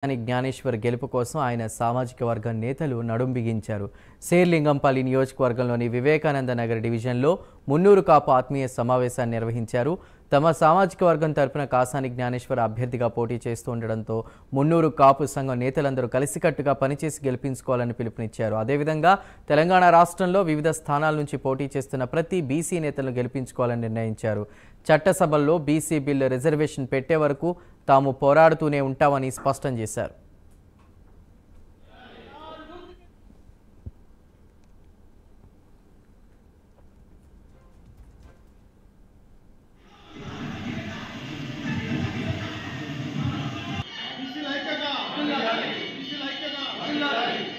అని జ్ఞానేశ్వర్ గెలుపు కోసం ఆయన సామాజిక వర్గం నేతలు నడుం బిగించారు. శేర్లింగంపల్లి నియోజకవర్గంలోని వివేకానంద నగర్ డివిజన్లో మున్నూరు కాపు ఆత్మీయ సమావేశాన్ని నిర్వహించారు. తమ సామాజిక వర్గం తరపున కాసాని జ్ఞానేశ్వర్ అభ్యర్థిగా పోటీ చేస్తూ ఉండడంతో మున్నూరు కాపు సంఘం నేతలందరూ కలిసికట్టుగా పనిచేసి గెలిపించుకోవాలని పిలుపునిచ్చారు. అదేవిధంగా తెలంగాణ రాష్ట్రంలో వివిధ స్థానాల నుంచి పోటీ చేస్తున్న ప్రతి బీసీ నేతలను గెలిపించుకోవాలని నిర్ణయించారు. చట్టసభల్లో బీసీ బిల్లు రిజర్వేషన్ పెట్టే వరకు తాము పోరాడుతూనే ఉంటామని స్పష్టం చేశారు. Bismillah.